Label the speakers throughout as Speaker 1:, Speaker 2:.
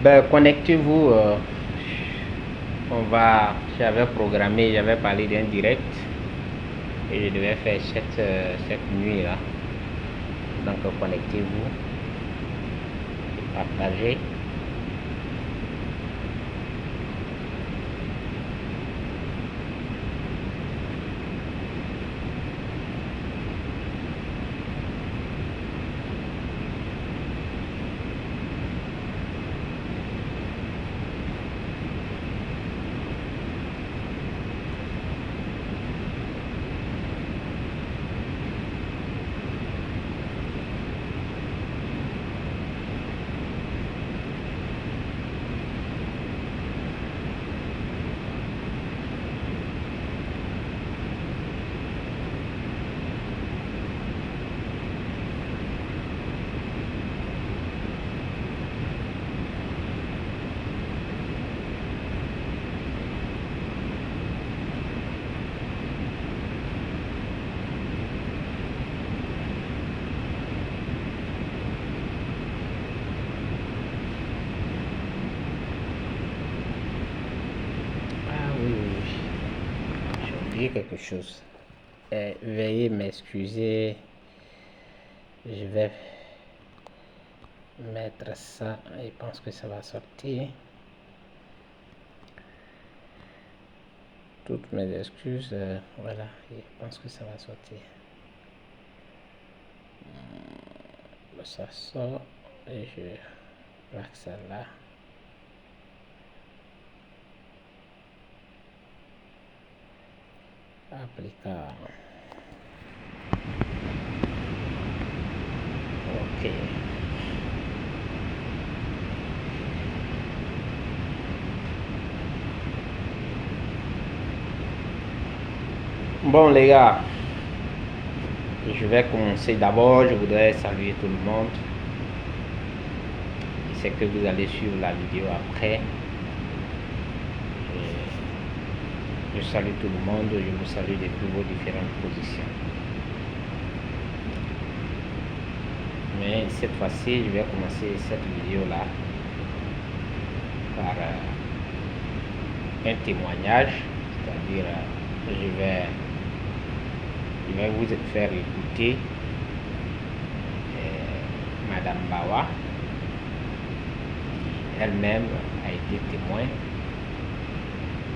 Speaker 1: Ben, connectez-vous. J'avais programmé, j'avais parlé d'un direct et je devais faire cette nuit là. Donc connectez-vous et partagez. Quelque chose. Veuillez m'excuser. Je vais mettre ça. Je pense que ça va sortir. Toutes mes excuses. Voilà. Je pense que ça va sortir. Ça sort. Et je marque ça là. Applicar. Ok. Bon les gars, je vais commencer d'abord. Je voudrais saluer tout le monde. C'est que vous allez suivre la vidéo après. Je salue tout le monde, je vous salue depuis vos différentes positions. Mais cette fois-ci, je vais commencer cette vidéo-là par un témoignage, c'est-à-dire je vais vous faire écouter Madame Bawa, qui elle-même a été témoin.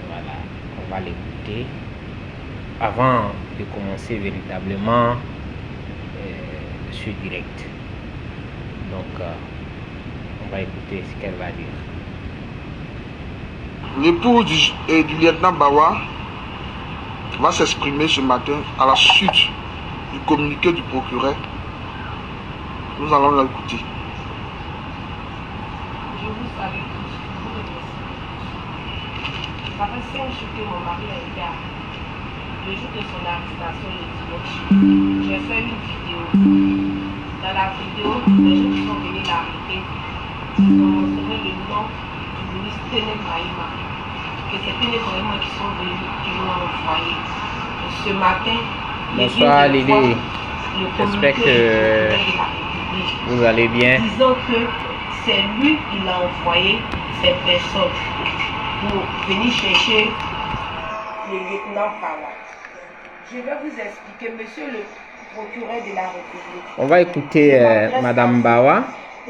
Speaker 1: Voilà. On va l'écouter avant de commencer véritablement ce direct. Donc, on va écouter ce qu'elle va dire.
Speaker 2: L'époux du lieutenant Bawa va s'exprimer ce matin à la suite du communiqué du procureur. Nous allons l'écouter.
Speaker 3: Je vous salue tous. Ça fait 5 jours que mon mari a été arrêté. Le jour de son arrestation, le dimanche, j'ai fait une vidéo. Dans la vidéo, les gens qui sont venus l'arrêter, ils ont mentionné le nom du ministre Téné Brahima. Que c'est Téné Brahima qui sont venus, qui l'ont envoyé. Ce matin,
Speaker 1: bonsoir Lily. J'espère que vous allez bien.
Speaker 3: Disons que c'est lui qui l'a envoyé ces personnes pour venir chercher le lieutenant Bawa. Je vais vous expliquer, monsieur le procureur de la République.
Speaker 1: On va écouter Madame Bawa,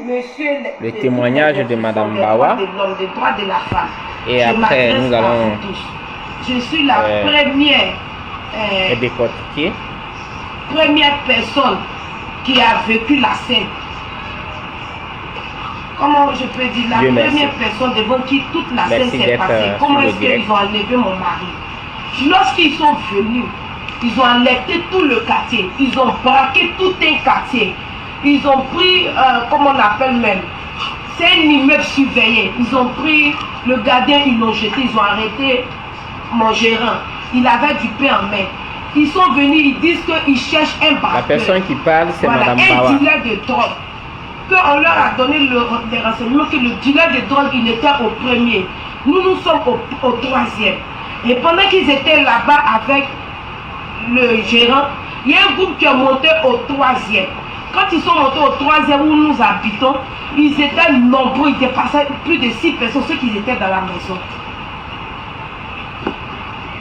Speaker 3: monsieur
Speaker 1: le témoignage de Madame Bawa.
Speaker 3: Des droits de la femme.
Speaker 1: Et après, nous allons.
Speaker 3: Je suis la première personne qui a vécu la scène. Comment je peux dire, la première personne devant qui toute la scène s'est passée. Comment est-ce qu'ils ont enlevé mon mari? Lorsqu'ils sont venus, ils ont enlevé tout le quartier. Ils ont braqué tout un quartier. Ils ont pris, comment on appelle même, c'est un immeuble surveillé. Ils ont pris le gardien, ils l'ont jeté, ils ont arrêté mon gérant. Il avait du pain en main. Ils sont venus, ils disent qu'ils cherchent un braqueur.
Speaker 1: La personne qui parle, c'est Madame Bawa.
Speaker 3: Un dealer de drogue. Qu'on leur a donné les renseignements que le dealer de drogue, il était au premier. Nous sommes au troisième. Et pendant qu'ils étaient là-bas avec le gérant, il y a un groupe qui est monté au troisième. Quand ils sont montés au 3e où nous habitons, ils étaient nombreux, ils dépassaient plus de 6 personnes, ceux qui étaient dans la maison.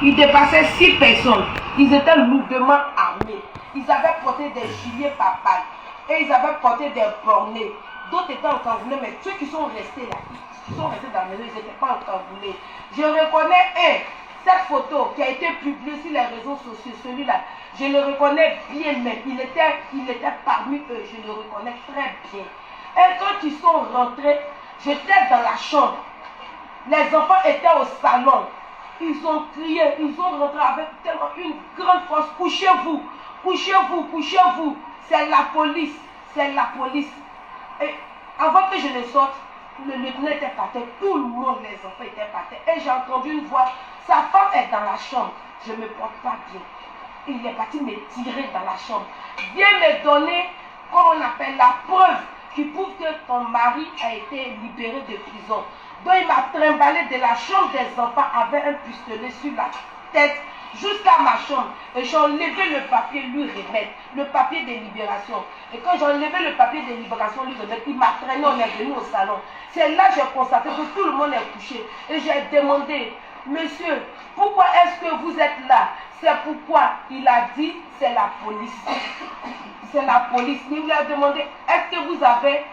Speaker 3: Ils dépassaient 6 personnes. Ils étaient lourdement armés. Ils avaient porté des gilets papaye et ils avaient porté des bornés. D'autres étaient encagoulés, mais ceux qui sont restés là, qui sont restés dans la maison, ils n'étaient pas encagoulés. Je reconnais cette photo qui a été publiée sur les réseaux sociaux, celui-là, je le reconnais bien même. Il était parmi eux, je le reconnais très bien. Et quand ils sont rentrés, j'étais dans la chambre. Les enfants étaient au salon. Ils ont crié, ils ont rentré avec tellement une grande force. Couchez-vous, couchez-vous, couchez-vous. C'est la police, c'est la police. Et avant que je ne sorte, le lieutenant était par terre, tout le monde, les enfants étaient par terre. Et j'ai entendu une voix, sa femme est dans la chambre, je ne me porte pas bien. Il est parti me tirer dans la chambre. Viens me donner, comme on appelle, la preuve qui prouve que ton mari a été libéré de prison. Donc il m'a trimballé de la chambre des enfants avec un pistolet sur la tête jusqu'à ma chambre. Et j'ai enlevé le papier lui remettre, le papier de libération. Et quand j'ai enlevé le papier de libération lui remettre, il m'a traîné, on est venu au salon. C'est là que j'ai constaté que tout le monde est couché. Et j'ai demandé, monsieur, pourquoi est-ce que vous êtes là? C'est pourquoi il a dit, c'est la police. C'est la police. Il lui a demandé, est-ce que vous avez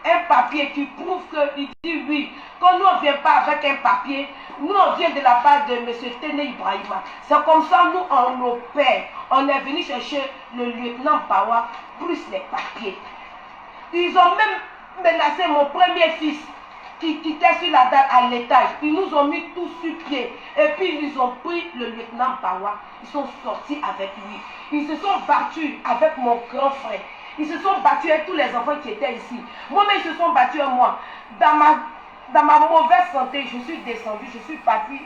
Speaker 3: un papier qui prouve qu'il dit oui. Quand nous on ne vient pas avec un papier, nous on vient de la part de M. Tene Ibrahima. C'est comme ça nous on opère. On est venu chercher le lieutenant Bawa plus les papiers. Ils ont même menacé mon premier fils qui était sur la dalle à l'étage. Ils nous ont mis tous sur pied. Et puis ils ont pris le lieutenant Bawa. Ils sont sortis avec lui. Ils se sont battus avec mon grand frère. Ils se sont battus avec tous les enfants qui étaient ici. Moi-même, ils se sont battus avec moi. Dans ma mauvaise santé, je suis descendue, je suis partie.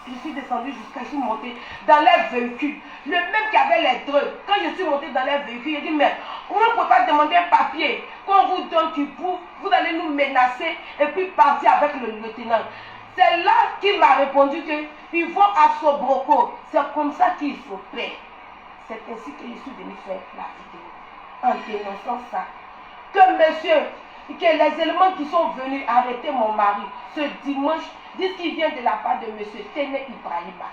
Speaker 3: Je suis descendue jusqu'à, je suis montée dans leur véhicule. Le même qui avait les drogues. Quand je suis montée dans leur véhicule, il a dit, mais on ne peut pas demander un papier. Quand on vous donne qui prouve, vous allez nous menacer et puis partir avec le lieutenant. C'est là qu'il m'a répondu qu'ils vont à Sobroko. C'est comme ça qu'il faut faire. C'est ainsi que je suis venue faire la vidéo. En dénonçant ça, que monsieur, que les éléments qui sont venus arrêter mon mari ce dimanche disent qu'il vient de la part de monsieur Tene Ibrahima.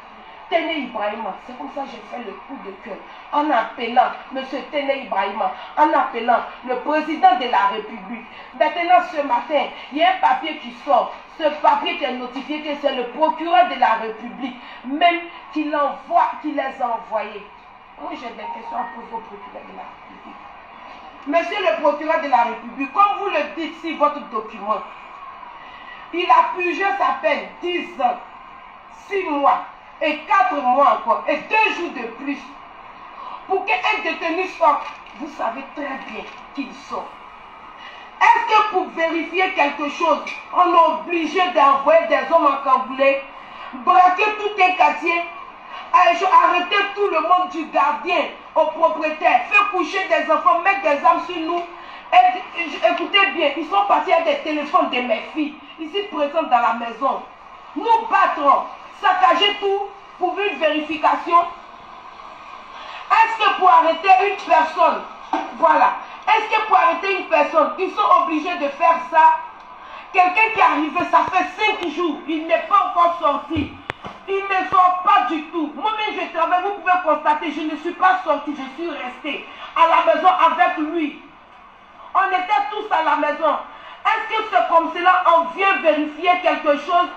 Speaker 3: Tene Ibrahima, c'est comme ça que j'ai fait le coup de cœur, en appelant monsieur Tene Ibrahima, en appelant le président de la République. Maintenant ce matin, il y a un papier qui sort, ce papier qui est notifié que c'est le procureur de la République, même qui les a envoyés. Moi j'ai des questions à poser au procureur de la République. Monsieur le procureur de la République, comme vous le dites sur votre document, il a purgé sa peine 10 ans, 6 mois et 4 mois encore, et 2 jours de plus. Pour qu'un détenu sorte, vous savez très bien qu'il sort. Est-ce que pour vérifier quelque chose, on est obligé d'envoyer des hommes encagoulés, braquer tout un quartier, arrêter tout le monde du gardien au propriétaire, faire coucher des enfants, mettre des armes sur nous? Écoutez bien, ils sont partis à des téléphones de mes filles, ici présentes dans la maison. Nous battrons, saccager tout pour une vérification. Est-ce que pour arrêter une personne, voilà, est-ce que pour arrêter une personne, ils sont obligés de faire ça? Quelqu'un qui est arrivé, ça fait 5 jours, il n'est pas encore sorti. Il ne sort pas du tout. Moi-même, je travaille, vous pouvez constater, je ne suis pas sortie, je suis restée à la maison avec lui. On était tous à la maison. Est-ce que c'est comme cela, on vient vérifier quelque chose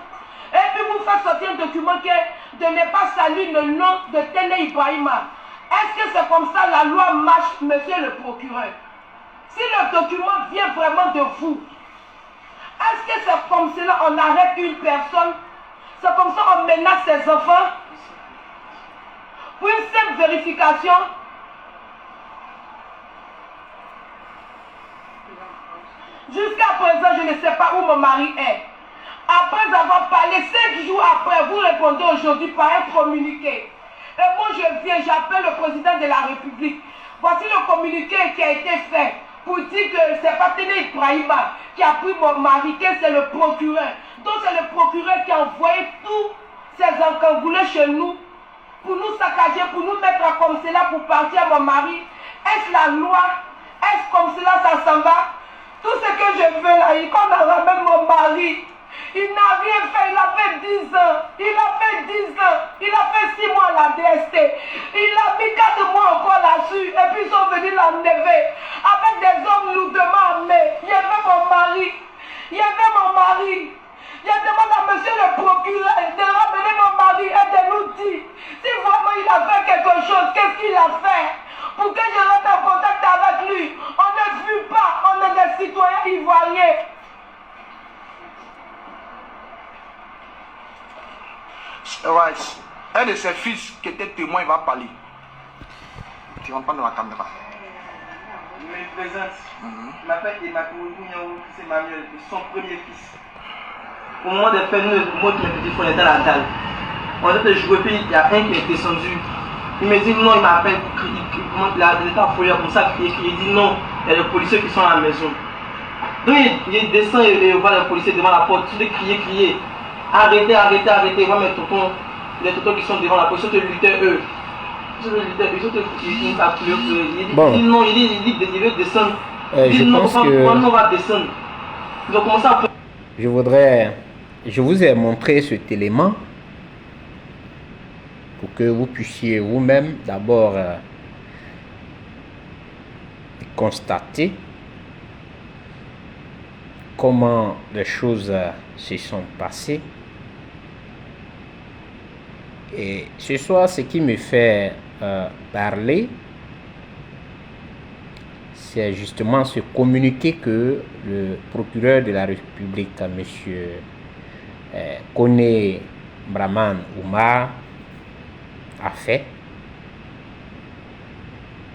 Speaker 3: et puis vous faites sortir un document de ne pas saluer le nom de Tene Ibrahima? Est-ce que c'est comme ça la loi marche, monsieur le procureur? Si le document vient vraiment de vous, est-ce que c'est comme cela on arrête une personne? C'est comme ça on menace ses enfants? Pour une simple vérification? Jusqu'à présent, je ne sais pas où mon mari est. Après avoir parlé 5 jours après, vous répondez aujourd'hui par un communiqué. Et moi je viens, j'appelle le président de la République. Voici le communiqué qui a été fait pour dire que c'est pas Tene Ibrahima qui a pris mon mari, que c'est le procureur. Donc c'est le procureur qui a envoyé tous ces encagoulés chez nous pour nous saccager, pour nous mettre comme cela pour partir à mon mari. Est-ce la loi Est-ce comme cela, ça s'en va? Tout ce que je veux là, quand on ramène mon mari, il n'a rien fait, il a fait 10 ans. Il a fait 10 ans. Il a fait 6 mois à la DST. Il a mis 4 mois encore là-dessus. Et puis ils sont venus l'enlever. Avec des hommes lourdement armés. Il y avait mon mari. Il y avait mon mari. Il a demandé à monsieur le procureur de ramener mon mari et de nous dire si vraiment il a fait quelque chose, qu'est-ce qu'il a fait pour que je rentre en contact avec lui. On ne fuit pas, on est des citoyens ivoiriens.
Speaker 2: Ouais, un de ses fils qui était témoin, il va parler. Tu rentres pas dans la caméra.
Speaker 4: Je me présente. Je m'appelle Emakourou Kouniaou, c'est Manuel, son premier fils. Au moment des faits, moi qui mes petits frères étaient à la dalle. On était joué, puis il y a un qui est descendu. Il me dit non, il m'appelle, il était affolé comme ça, il dit non, il y a les policiers qui sont à la maison. Donc il descend et voit les policiers devant la porte, tous les crier. Arrêtez, arrêtez, arrêtez. Moi, mes tontons, les tontons qui sont devant la police, ils te luttaient eux. Ils dit non, il veut descendre. Il dit non, on va descendre. Ils ont commencé à...
Speaker 1: Je vous ai montré cet élément pour que vous puissiez vous-même d'abord constater comment les choses se sont passées. Et ce soir, ce qui me fait parler, c'est justement ce communiqué que le procureur de la République, M. Kone Braman Oumar, a fait,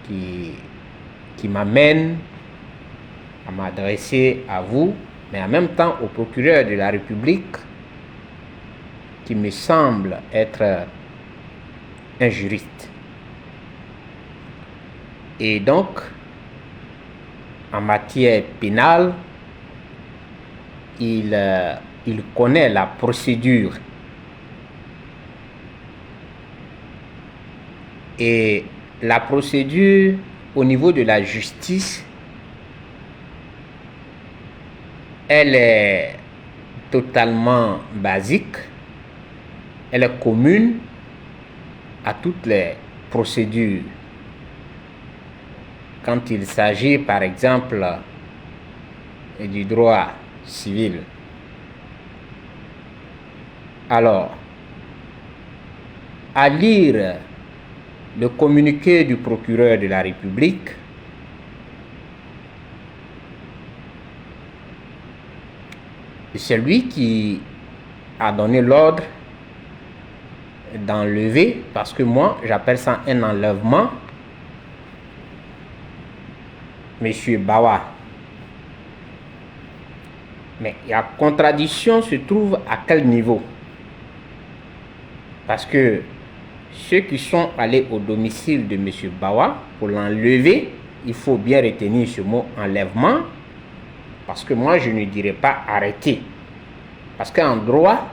Speaker 1: qui m'amène à m'adresser à vous, mais en même temps au procureur de la République, qui me semble être un juriste. Et donc, en matière pénale, il connaît la procédure. Et la procédure au niveau de la justice, elle est totalement basique, elle est commune à toutes les procédures. Quand il s'agit par exemple du droit civil. Alors, à lire le communiqué du procureur de la République, c'est lui qui a donné l'ordre d'enlever, parce que moi j'appelle ça un enlèvement, Monsieur Bawa. Mais la contradiction se trouve à quel niveau? Parce que ceux qui sont allés au domicile de Monsieur Bawa pour l'enlever, il faut bien retenir ce mot enlèvement, parce que moi je ne dirais pas arrêter. Parce qu'en droit,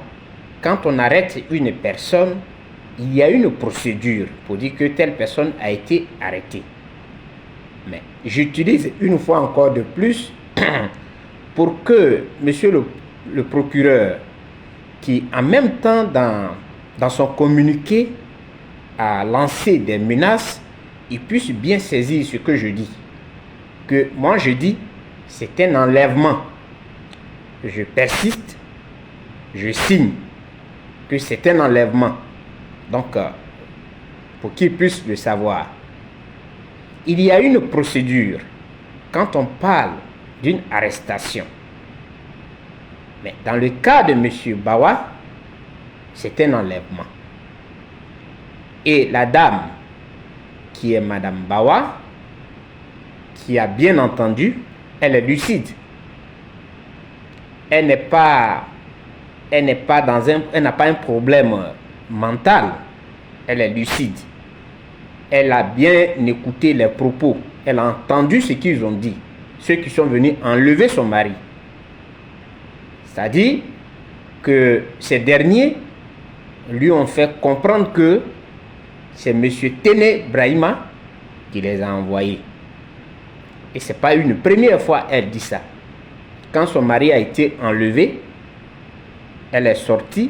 Speaker 1: quand on arrête une personne, il y a une procédure pour dire que telle personne a été arrêtée. Mais j'utilise une fois encore de plus pour que monsieur le procureur, qui en même temps dans son communiqué a lancé des menaces, il puisse bien saisir ce que je dis. Que moi je dis, c'est un enlèvement. Je persiste, je signe que c'est un enlèvement. Donc, pour qu'il puisse le savoir, il y a une procédure quand on parle d'une arrestation. Mais dans le cas de M. Bawa, c'est un enlèvement. Et la dame, qui est Madame Bawa, qui a bien entendu, elle est lucide. Elle n'a pas un problème mental. Elle est lucide. Elle a bien écouté les propos. Elle a entendu ce qu'ils ont dit. Ceux qui sont venus enlever son mari. C'est-à-dire que ces derniers lui ont fait comprendre que c'est M. Tene Brahima qui les a envoyés. Et ce n'est pas une première fois elle dit ça. Quand son mari a été enlevé, elle est sortie,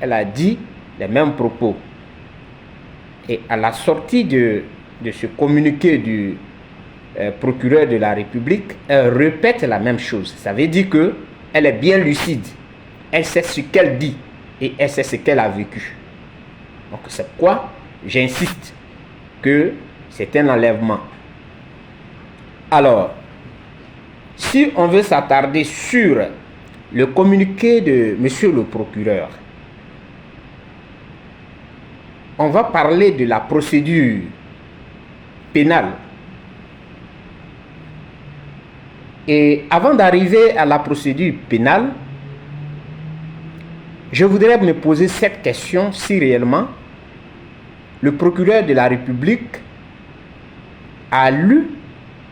Speaker 1: elle a dit les mêmes propos. Et à la sortie de ce communiqué du procureur de la République, elle répète la même chose. Ça veut dire qu'elle est bien lucide. Elle sait ce qu'elle dit et elle sait ce qu'elle a vécu. Donc c'est pourquoi j'insiste que c'est un enlèvement. Alors, si on veut s'attarder sur le communiqué de monsieur le procureur, on va parler de la procédure pénale. Et avant d'arriver à la procédure pénale, je voudrais me poser cette question: si réellement le procureur de la République a lu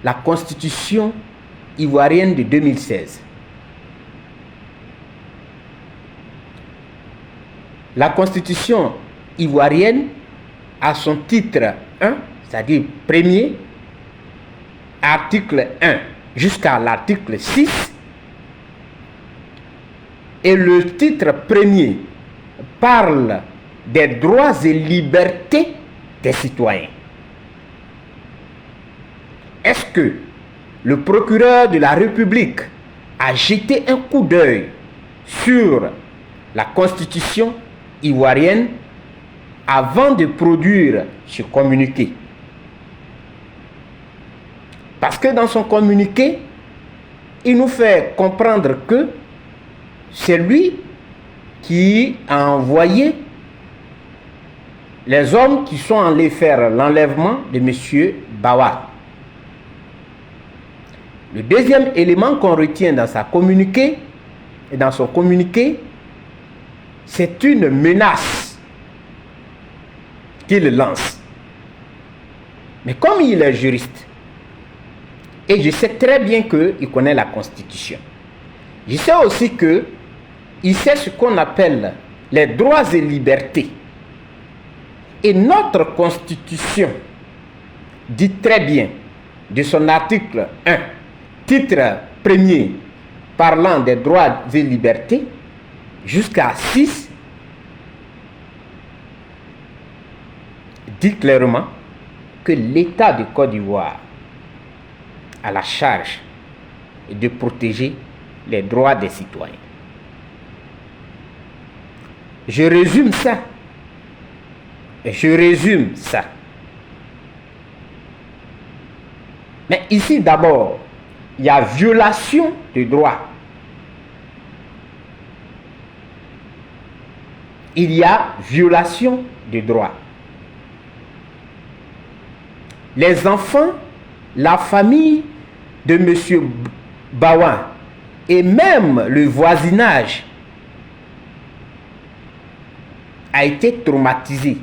Speaker 1: la Constitution ivoirienne de 2016. La Constitution ivoirienne a son titre 1, c'est-à-dire premier, article 1 jusqu'à l'article 6. Et le titre premier parle des droits et libertés des citoyens. Est-ce que le procureur de la République a jeté un coup d'œil sur la Constitution ivoirienne avant de produire ce communiqué? Parce que dans son communiqué, il nous fait comprendre que c'est lui qui a envoyé les hommes qui sont allés faire l'enlèvement de M. Bawa. Le deuxième élément qu'on retient dans son communiqué, c'est une menace qu'il lance. Mais comme il est juriste, et je sais très bien qu'il connaît la Constitution, je sais aussi qu'il sait ce qu'on appelle les droits et libertés. Et notre Constitution dit très bien, de son article 1, titre premier, parlant des droits et libertés, jusqu'à 6, dit clairement que l'État de Côte d'Ivoire a la charge de protéger les droits des citoyens. Je résume ça. Mais ici, d'abord, il y a violation de droits. Il y a violation de droits. Les enfants, la famille de M. Bawa et même le voisinage a été traumatisé,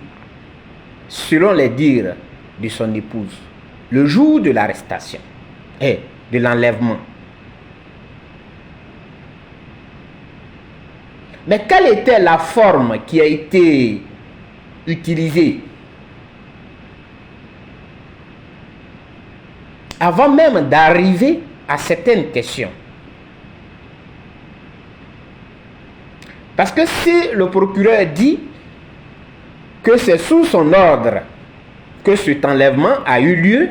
Speaker 1: selon les dires de son épouse, le jour de l'arrestation et de l'enlèvement. Mais quelle était la forme qui a été utilisée? Avant même d'arriver à certaines questions. Parce que si le procureur dit que c'est sous son ordre que cet enlèvement a eu lieu,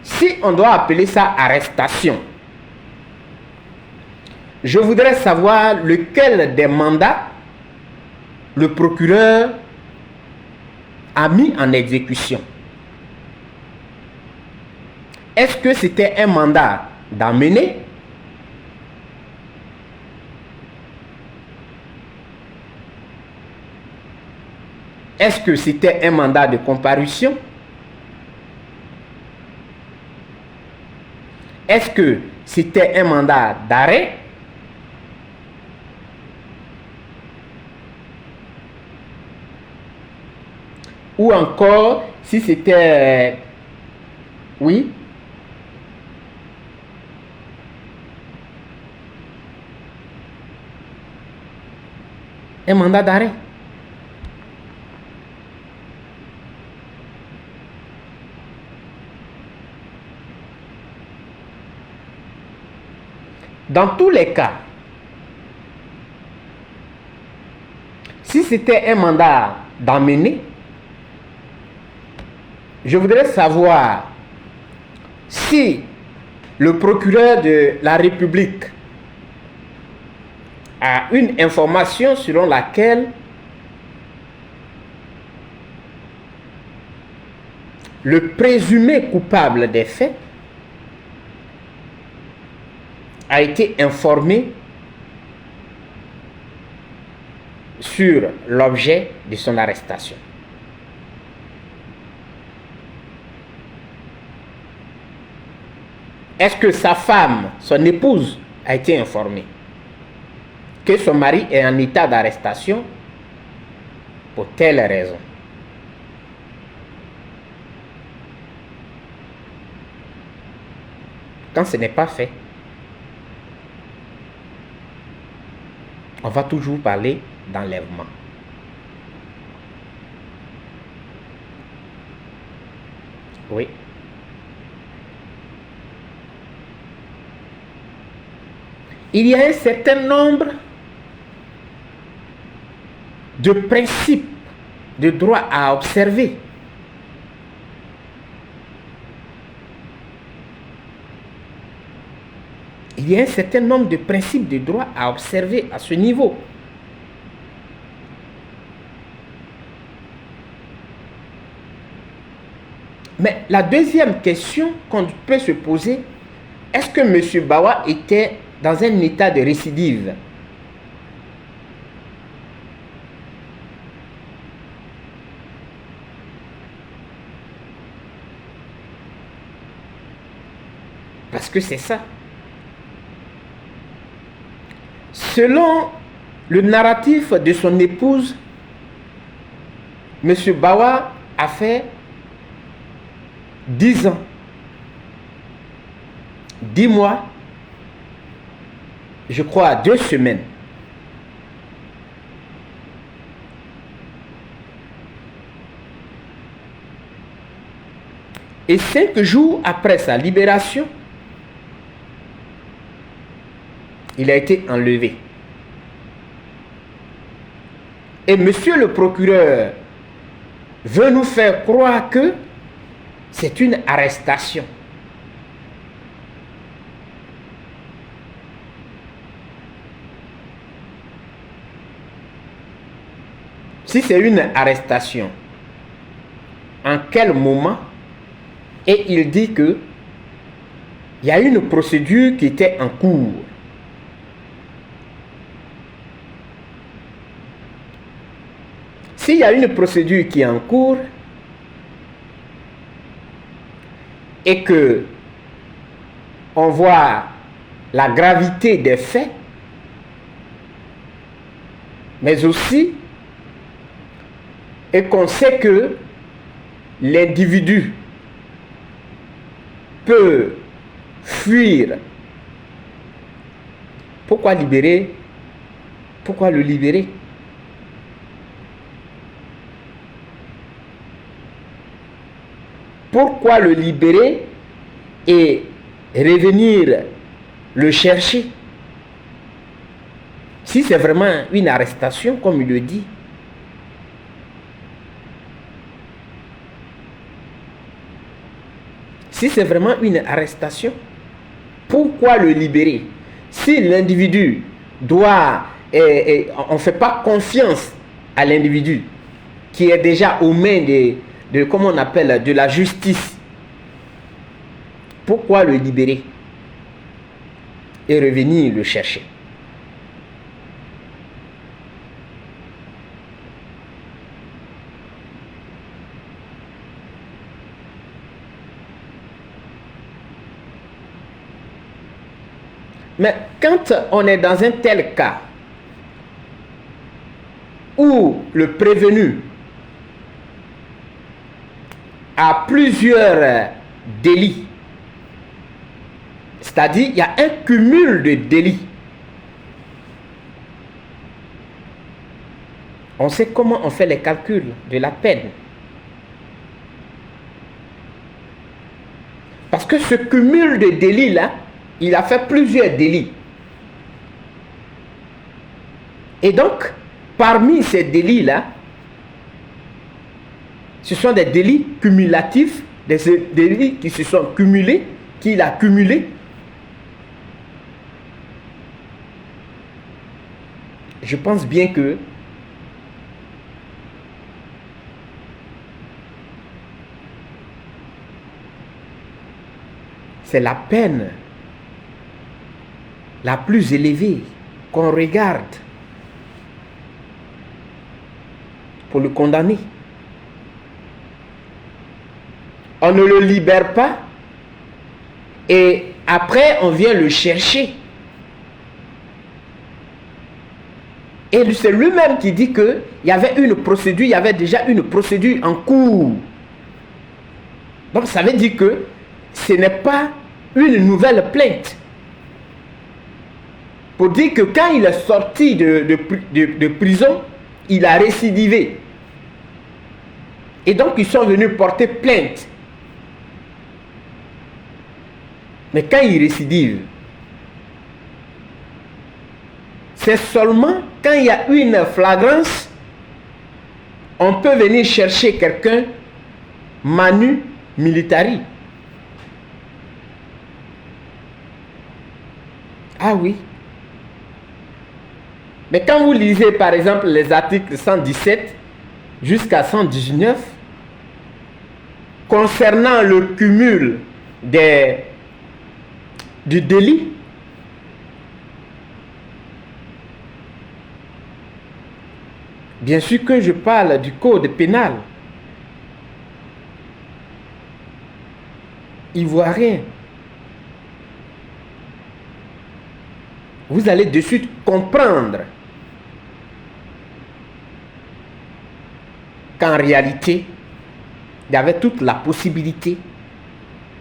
Speaker 1: si on doit appeler ça arrestation, je voudrais savoir lequel des mandats le procureur a mis en exécution. Est-ce que c'était un mandat d'amener? Est-ce que c'était un mandat de comparution? Est-ce que c'était un mandat d'arrêt? Ou encore, si c'était... oui? Un mandat d'arrêt. dans tous les cas, si c'était un mandat d'emmener, je voudrais savoir si le procureur de la République a une information selon laquelle le présumé coupable des faits a été informé sur l'objet de son arrestation. Est-ce que sa femme, son épouse, a été informée que son mari est en état d'arrestation pour telle raison? Quand ce n'est pas fait, on va toujours parler d'enlèvement. Oui. Il y a un certain nombre de principes de droit à observer. Il y a un certain nombre de principes de droit à observer à ce niveau. Mais la deuxième question qu'on peut se poser, est-ce que M. Bawa était dans un état de récidive? Parce que c'est ça. Selon le narratif de son épouse, M. Bawa a fait 10 ans, 10 mois, je crois 2 semaines. Et 5 jours après sa libération, il a été enlevé. Et monsieur le procureur veut nous faire croire que c'est une arrestation. Si c'est une arrestation, en quel moment? Et il dit que il y a une procédure qui était en cours. S'il y a une procédure qui est en cours et que on voit la gravité des faits, mais aussi et qu'on sait que l'individu peut fuir, pourquoi libérer? Pourquoi le libérer? Pourquoi le libérer et revenir le chercher? Si c'est vraiment une arrestation, comme il le dit, si c'est vraiment une arrestation, pourquoi le libérer? Si l'individu doit, on ne fait pas confiance à l'individu qui est déjà aux mains de comment on appelle, de la justice, pourquoi le libérer et revenir le chercher? Mais quand on est dans un tel cas où le prévenu a plusieurs délits, c'est-à-dire il y a un cumul de délits, on sait comment on fait les calculs de la peine. Parce que ce cumul de délits-là, il a fait plusieurs délits. Et donc, parmi ces délits-là, ce sont des délits cumulatifs, des délits qui se sont cumulés, qu'il a cumulés. Je pense bien que c'est la peine la plus élevée qu'on regarde pour le condamner. On ne le libère pas et après on vient le chercher. Et c'est lui-même qui dit qu'il y avait une procédure, il y avait déjà une procédure en cours. Donc ça veut dire que ce n'est pas une nouvelle plainte. Pour dire que quand il est sorti de prison, il a récidivé. Et donc ils sont venus porter plainte. Mais quand il récidive, c'est seulement quand il y a une flagrance, on peut venir chercher quelqu'un manu militari. Ah oui. Mais quand vous lisez par exemple les articles 117 jusqu'à 119, concernant le cumul du délit, bien sûr que je parle du code pénal ivoirien. Vous allez de suite comprendre qu'en réalité, il y avait toute la possibilité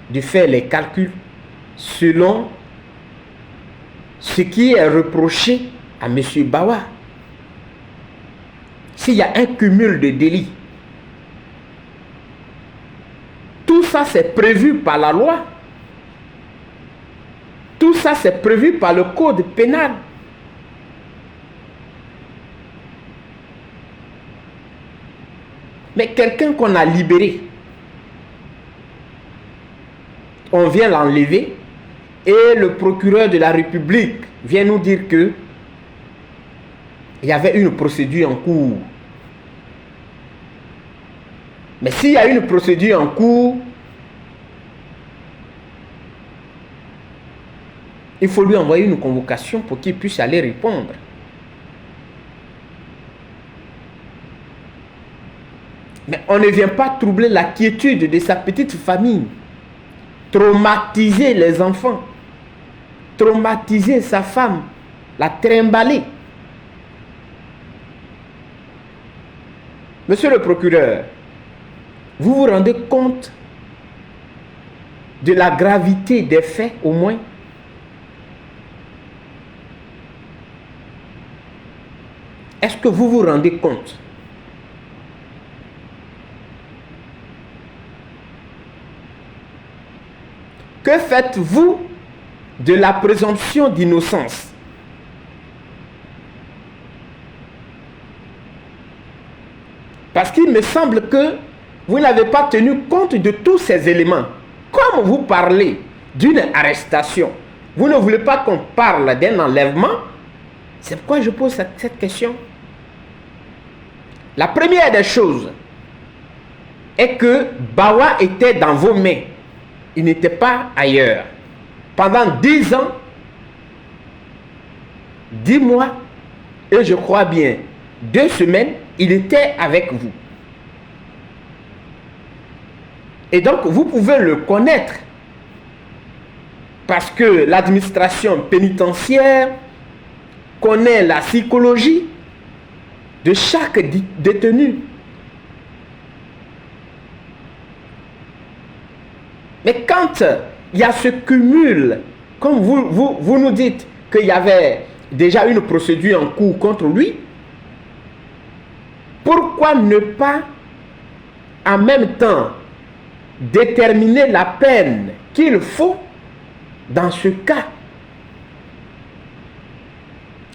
Speaker 1: de faire les calculs selon ce qui est reproché à M. Bawa. S'il y a un cumul de délits, tout ça c'est prévu par la loi. Tout ça c'est prévu par le code pénal. Mais quelqu'un qu'on a libéré, on vient l'enlever et le procureur de la République vient nous dire que il y avait une procédure en cours. Mais s'il y a une procédure en cours, il faut lui envoyer une convocation pour qu'il puisse aller répondre. Mais on ne vient pas troubler la quiétude de sa petite famille, traumatiser les enfants, traumatiser sa femme, la trimballer. Monsieur le procureur, vous vous rendez compte de la gravité des faits au moins? Est-ce que vous vous rendez compte? Que faites-vous de la présomption d'innocence? Parce qu'il me semble que vous n'avez pas tenu compte de tous ces éléments. Comme vous parlez d'une arrestation, vous ne voulez pas qu'on parle d'un enlèvement. C'est pourquoi je pose cette question. La première des choses est que Bawa était dans vos mains. Il n'était pas ailleurs. Pendant 10 ans, 10 mois, et je crois bien 2 semaines, il était avec vous. Et donc, vous pouvez le connaître. Parce que l'administration pénitentiaire connaît la psychologie de chaque détenu. Mais quand il y a ce cumul, comme vous nous dites qu'il y avait déjà une procédure en cours contre lui, pourquoi ne pas en même temps déterminer la peine qu'il faut dans ce cas?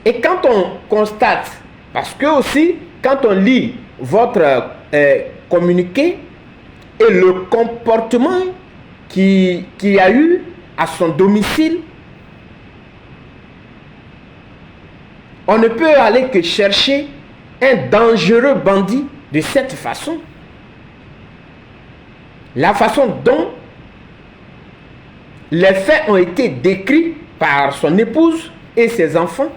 Speaker 1: Et quand on constate, parce que aussi, quand on lit votre communiqué et le comportement qu'il y a eu à son domicile, on ne peut aller que chercher un dangereux bandit de cette façon. La façon dont les faits ont été décrits par son épouse et ses enfants,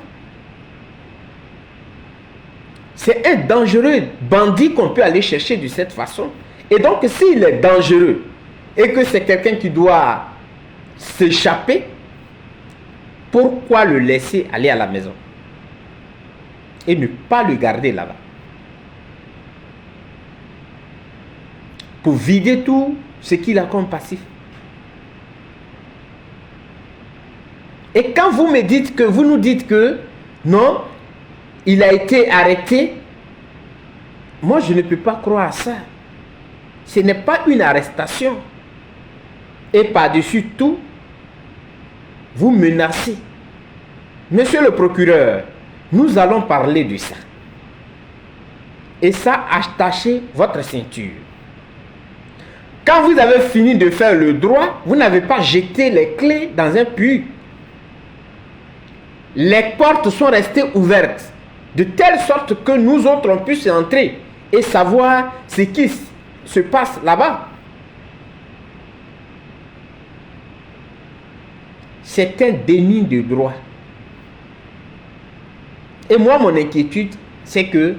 Speaker 1: c'est un dangereux bandit qu'on peut aller chercher de cette façon. Et donc, s'il est dangereux et que c'est quelqu'un qui doit s'échapper, pourquoi le laisser aller à la maison et ne pas le garder là-bas pour vider tout ce qu'il a comme passif? Et quand vous me dites que, vous nous dites que non, il a été arrêté, moi je ne peux pas croire à ça. Ce n'est pas une arrestation. Et par-dessus tout, vous menacez. Monsieur le procureur, nous allons parler de ça. Et ça, attachez votre ceinture. Quand vous avez fini de faire le droit, vous n'avez pas jeté les clés dans un puits. Les portes sont restées ouvertes, de telle sorte que nous autres, on puisse entrer et savoir ce qui se passe là-bas. C'est un déni de droit. Et moi, mon inquiétude, c'est que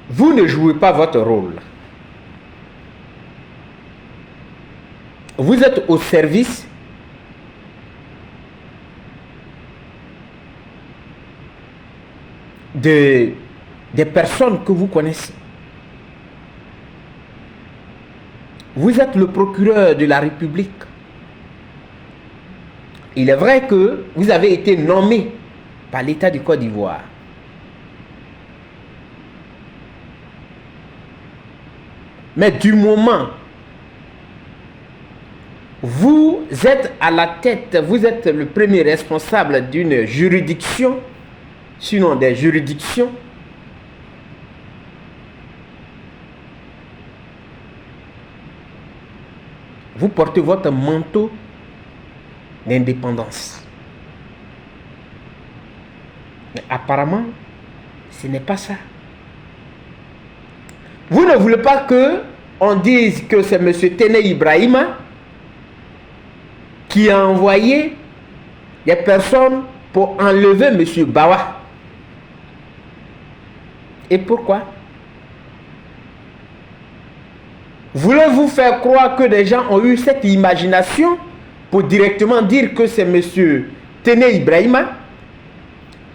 Speaker 1: vous ne jouez pas votre rôle. Vous êtes au service des personnes que vous connaissez. Vous êtes le procureur de la République. Il est vrai que vous avez été nommé par l'État du Côte d'Ivoire. Mais du moment vous êtes à la tête, vous êtes le premier responsable d'une juridiction, sinon des juridictions, vous portez votre manteau d'indépendance. Mais apparemment, ce n'est pas ça. Vous ne voulez pas que on dise que c'est M. Téné Ibrahima qui a envoyé des personnes pour enlever M. Bawa. Et pourquoi? Voulez-vous faire croire que des gens ont eu cette imagination pour directement dire que c'est M. Téné Ibrahima?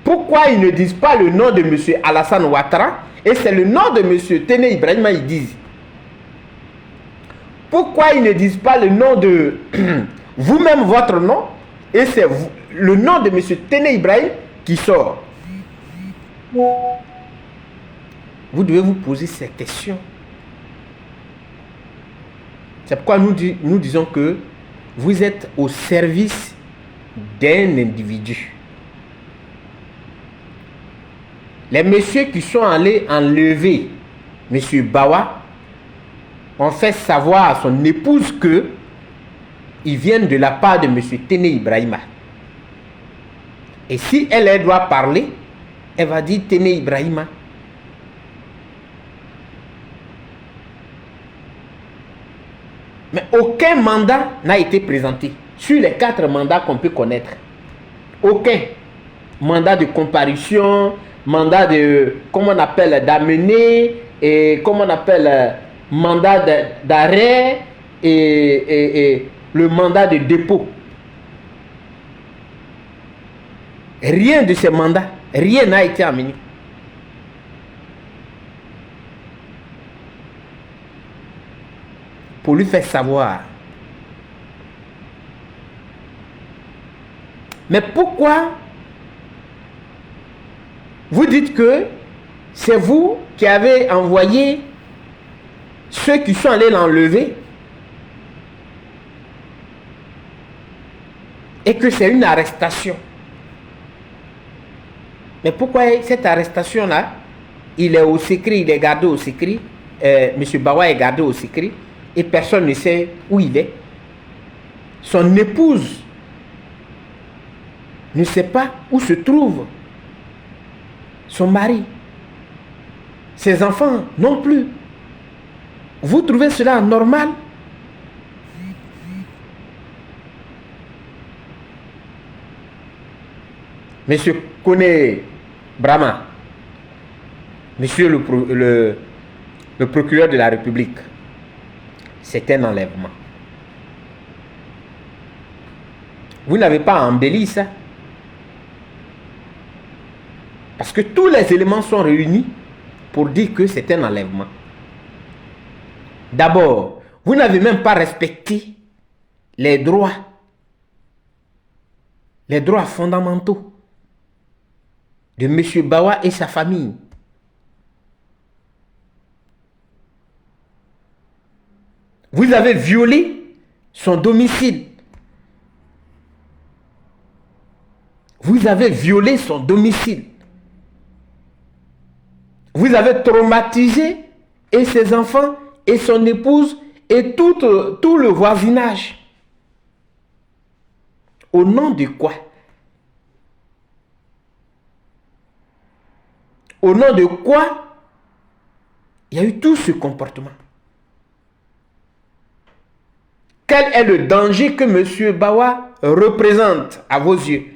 Speaker 1: Pourquoi ils ne disent pas le nom de M. Alassane Ouattara et c'est le nom de M. Téné Ibrahima ils disent? Pourquoi ils ne disent pas le nom de vous-même, votre nom, et c'est le nom de M. Téné Ibrahim qui sort? Vous devez vous poser ces questions. C'est pourquoi nous disons que vous êtes au service d'un individu. Les messieurs qui sont allés enlever M. Bawa ont fait savoir à son épouse que ils viennent de la part de M. Téné Ibrahima. Et si elle doit parler, elle va dire Téné Ibrahima. Mais aucun mandat n'a été présenté. Sur les 4 mandats qu'on peut connaître, aucun mandat de comparution, mandat de, comment on appelle, d'amener, et comment on appelle, mandat d'arrêt et le mandat de dépôt. Rien de ces mandats, rien n'a été amené. Pour lui faire savoir. Mais pourquoi vous dites que c'est vous qui avez envoyé ceux qui sont allés l'enlever? et que c'est une arrestation. Mais pourquoi cette arrestation-là, il est au secret, il est gardé au secret, M. Bawa est gardé au secret, et personne ne sait où il est. Son épouse ne sait pas où se trouve son mari. Ses enfants non plus. Vous trouvez cela normal? Monsieur Kone Brahma, monsieur le procureur de la République, c'est un enlèvement. Vous n'avez pas embelli ça? Parce que tous les éléments sont réunis pour dire que c'est un enlèvement. D'abord, vous n'avez même pas respecté les droits fondamentaux de M. Bawa et sa famille. Vous avez violé son domicile. Vous avez violé son domicile. Vous avez traumatisé et ses enfants et son épouse et tout le voisinage. Au nom de quoi? Au nom de quoi il y a eu tout ce comportement? Quel est le danger que M. Bawa représente à vos yeux?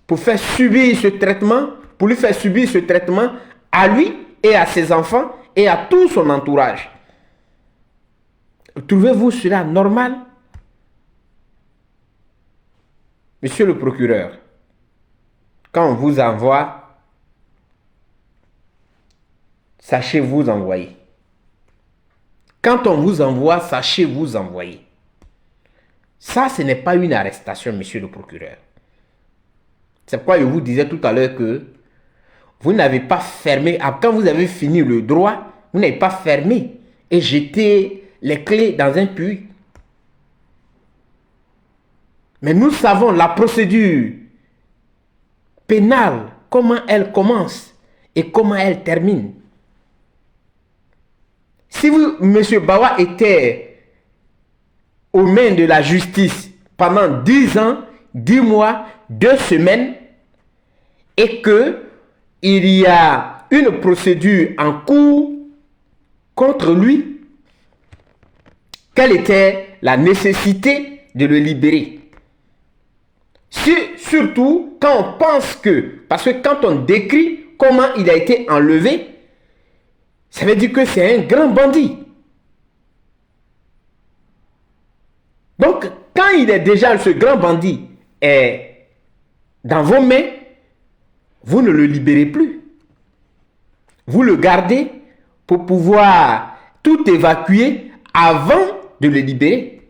Speaker 1: Pour faire subir ce traitement, pour lui faire subir ce traitement à lui et à ses enfants et à tout son entourage. Trouvez-vous cela normal? Monsieur le procureur, quand on vous envoie, sachez vous envoyer. Quand on vous envoie, sachez vous envoyer. Ça, ce n'est pas une arrestation, monsieur le procureur. C'est pourquoi je vous disais tout à l'heure que vous n'avez pas fermé, quand vous avez fini le droit, vous n'avez pas fermé et jeté les clés dans un puits. Mais nous savons la procédure pénale, comment elle commence et comment elle termine. Si vous, M. Bawa, était aux mains de la justice pendant 10 ans, 10 mois, 2 semaines, et que il y a une procédure en cours contre lui, quelle était la nécessité de le libérer? Surtout quand on pense que, parce que quand on décrit comment il a été enlevé, ça veut dire que c'est un grand bandit. Donc, quand il est déjà, ce grand bandit est dans vos mains, vous ne le libérez plus. Vous le gardez pour pouvoir tout évacuer avant de le libérer.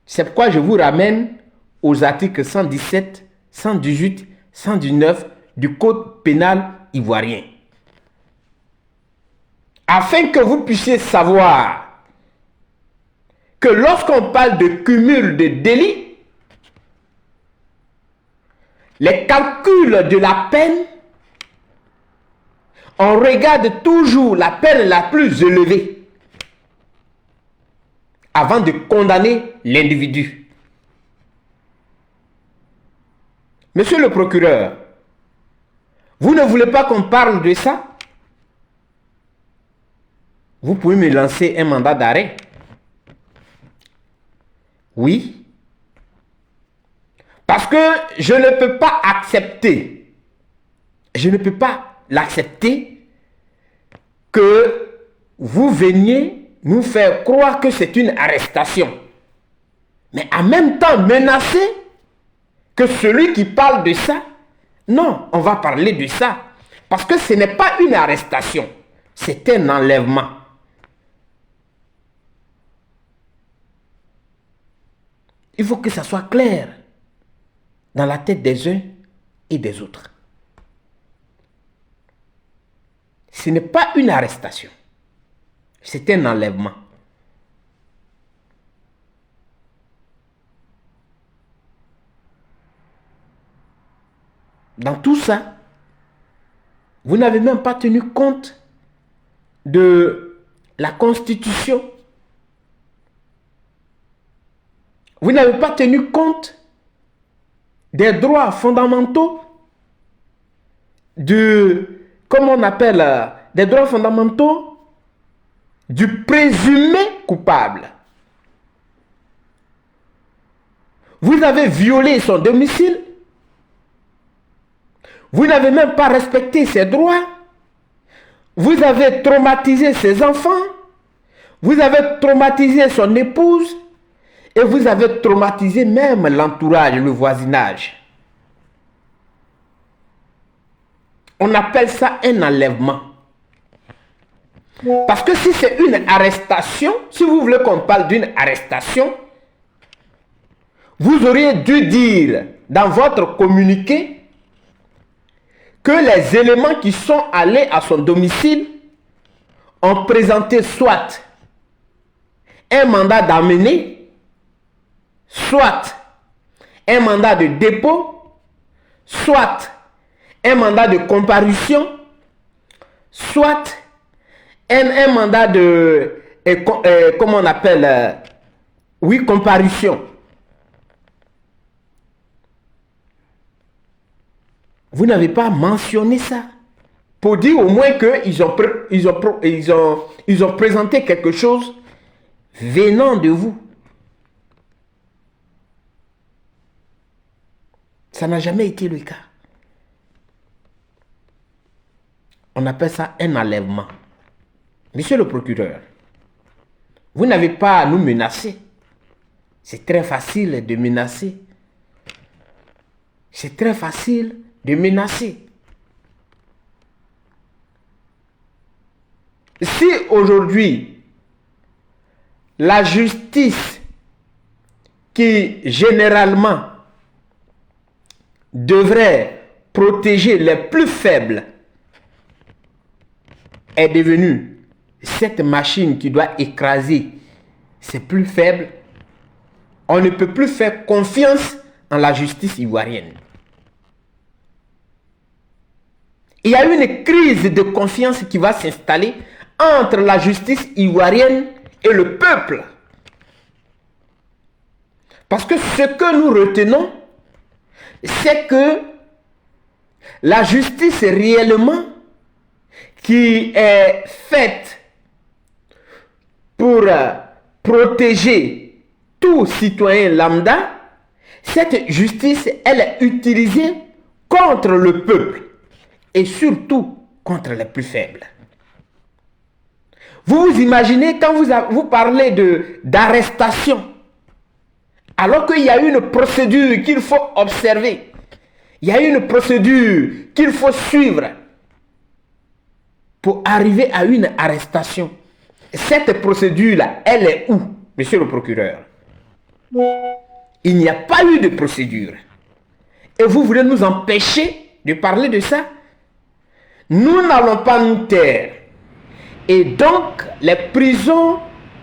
Speaker 1: C'est pourquoi je vous ramène aux articles 117, 118, 119 du Code pénal ivoirien. Afin que vous puissiez savoir que lorsqu'on parle de cumul de délits, les calculs de la peine, on regarde toujours la peine la plus élevée avant de condamner l'individu. Monsieur le procureur, vous ne voulez pas qu'on parle de ça? Vous pouvez me lancer un mandat d'arrêt? Oui. Parce que je ne peux pas accepter, je ne peux pas l'accepter que vous veniez nous faire croire que c'est une arrestation. Mais en même temps menacer que celui qui parle de ça, non, on va parler de ça. Parce que ce n'est pas une arrestation, c'est un enlèvement. Il faut que ça soit clair dans la tête des uns et des autres. Ce n'est pas une arrestation, c'est un enlèvement. dans tout ça, vous n'avez même pas tenu compte de la Constitution. Vous n'avez pas tenu compte des droits fondamentaux comment on appelle, des droits fondamentaux du présumé coupable. Vous avez violé son domicile. Vous n'avez même pas respecté ses droits. Vous avez traumatisé ses enfants. Vous avez traumatisé son épouse. Et vous avez traumatisé même l'entourage, le voisinage. On appelle ça un enlèvement. Parce que si c'est une arrestation, si vous voulez qu'on parle d'une arrestation, vous auriez dû dire dans votre communiqué que les éléments qui sont allés à son domicile ont présenté soit un mandat d'amener, soit un mandat de dépôt, soit un mandat de comparution, soit un mandat de, comment on appelle, comparution. Vous n'avez pas mentionné ça pour dire au moins qu'ils ont présenté quelque chose venant de vous. Ça n'a jamais été le cas. On appelle ça un enlèvement. Monsieur le procureur, vous n'avez pas à nous menacer. C'est très facile de menacer. C'est très facile de menacer. Si aujourd'hui, la justice qui généralement devrait protéger les plus faibles est devenue cette machine qui doit écraser ces plus faibles, on ne peut plus faire confiance en la justice ivoirienne. Il y a une crise de confiance qui va s'installer entre la justice ivoirienne et le peuple. Parce que ce que nous retenons, c'est que la justice réellement qui est faite pour protéger tout citoyen lambda, cette justice, elle est utilisée contre le peuple et surtout contre les plus faibles. Vous vous imaginez quand vous parlez d'arrestation, alors qu'il y a une procédure qu'il faut observer, il y a une procédure qu'il faut suivre pour arriver à une arrestation. Cette procédure-là, elle est où, monsieur le procureur? Il n'y a pas eu de procédure. Et vous voulez nous empêcher de parler de ça? Nous n'allons pas nous taire. Et donc, les prisons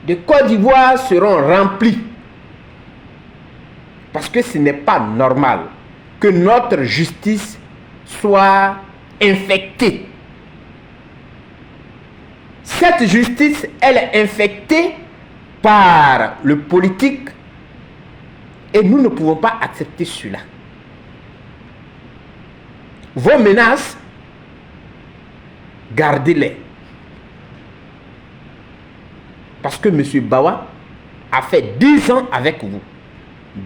Speaker 1: de Côte d'Ivoire seront remplies. Parce que ce n'est pas normal que notre justice soit infectée. Cette justice, elle est infectée par le politique et nous ne pouvons pas accepter cela. Vos menaces, gardez-les. Parce que M. Bawa a fait 10 ans avec vous.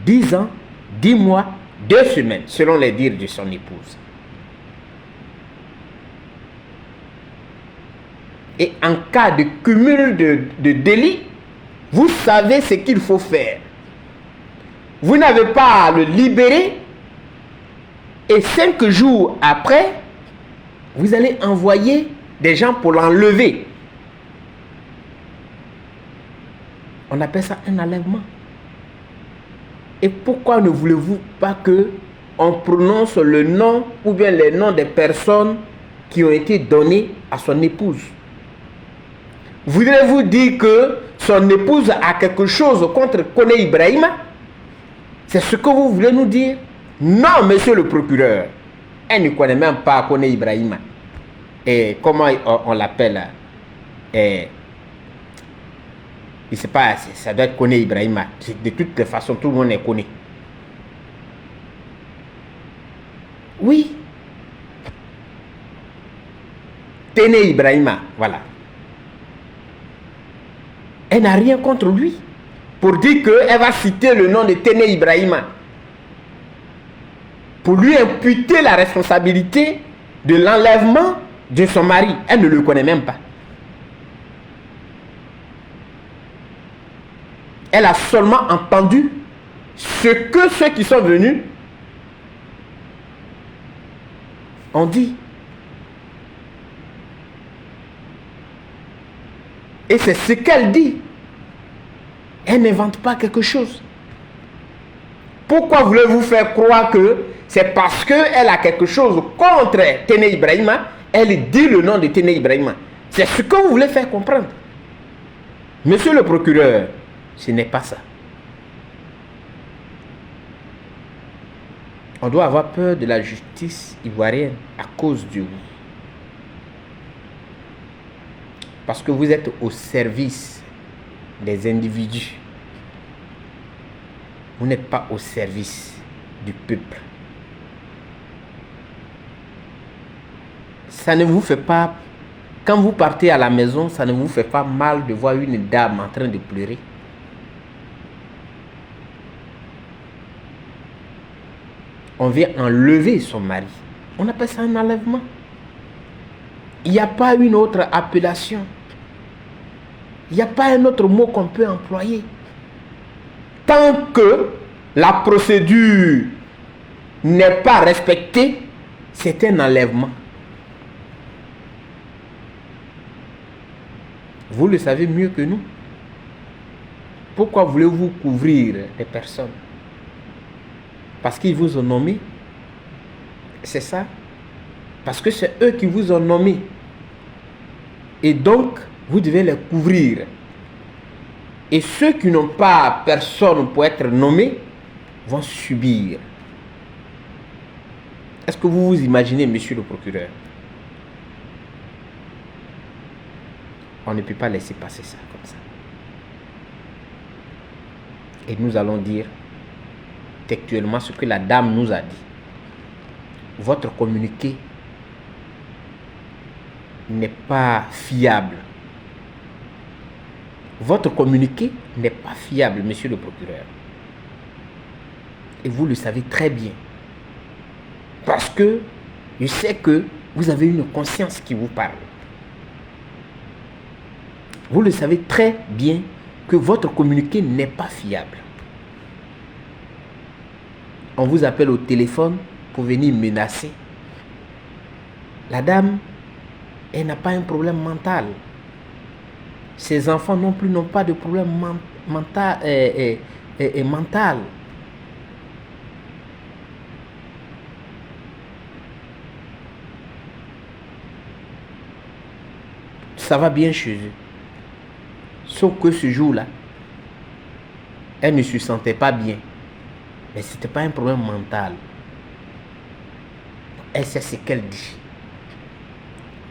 Speaker 1: 10 ans, 10 mois, 2 semaines, selon les dires de son épouse. Et en cas de cumul de délits, vous savez ce qu'il faut faire. Vous n'avez pas à le libérer et 5 jours après, vous allez envoyer des gens pour l'enlever. On appelle ça un enlèvement. Et pourquoi ne voulez-vous pas que on prononce le nom ou bien les noms des personnes qui ont été données à son épouse? Voudrez-vous dire que son épouse a quelque chose contre Koné Ibrahima? C'est ce que vous voulez nous dire? Non, monsieur le procureur. Elle ne connaît même pas Kone Ibrahima. Et comment on l'appelle? Je ne sais pas, ça doit être Kone Ibrahima. De toutes les façons, tout le monde est connu. Oui. Tene Ibrahima, voilà. Elle n'a rien contre lui. Pour dire qu'elle va citer le nom de Tene Ibrahima. Pour lui imputer la responsabilité de l'enlèvement de son mari. Elle ne le connaît même pas. Elle a seulement entendu ce que ceux qui sont venus ont dit. Et c'est ce qu'elle dit. Elle n'invente pas quelque chose. Pourquoi voulez-vous faire croire que c'est parce qu'elle a quelque chose contre Tene Ibrahima, elle dit le nom de Tene Ibrahima? C'est ce que vous voulez faire comprendre. Monsieur le procureur, ce n'est pas ça. On doit avoir peur de la justice ivoirienne à cause de vous. Parce que vous êtes au service des individus. Vous n'êtes pas au service du peuple. Ça ne vous fait pas, quand vous partez à la maison, ça ne vous fait pas mal de voir une dame en train de pleurer. On vient enlever son mari. On appelle ça un enlèvement. Il n'y a pas une autre appellation. Il n'y a pas un autre mot qu'on peut employer. Tant que la procédure n'est pas respectée, c'est un enlèvement. Vous le savez mieux que nous. Pourquoi voulez-vous couvrir des personnes? Parce qu'ils vous ont nommé. C'est ça. Parce que c'est eux qui vous ont nommé. Et donc, vous devez les couvrir. Et ceux qui n'ont pas personne pour être nommés vont subir. Est-ce que vous vous imaginez, monsieur le procureur? On ne peut pas laisser passer ça comme ça. Et nous allons dire textuellement ce que la dame nous a dit. Votre communiqué n'est pas fiable. Votre communiqué n'est pas fiable, monsieur le procureur. Et vous le savez très bien. Parce que je sais que vous avez une conscience qui vous parle. Vous le savez très bien que votre communiqué n'est pas fiable. On vous appelle au téléphone pour venir menacer. La dame, elle n'a pas un problème mental. Ses enfants non plus n'ont pas de problème mental. Ça va bien chez eux. Sauf que ce jour-là, elle ne se sentait pas bien. Mais ce n'était pas un problème mental. Elle sait ce qu'elle dit.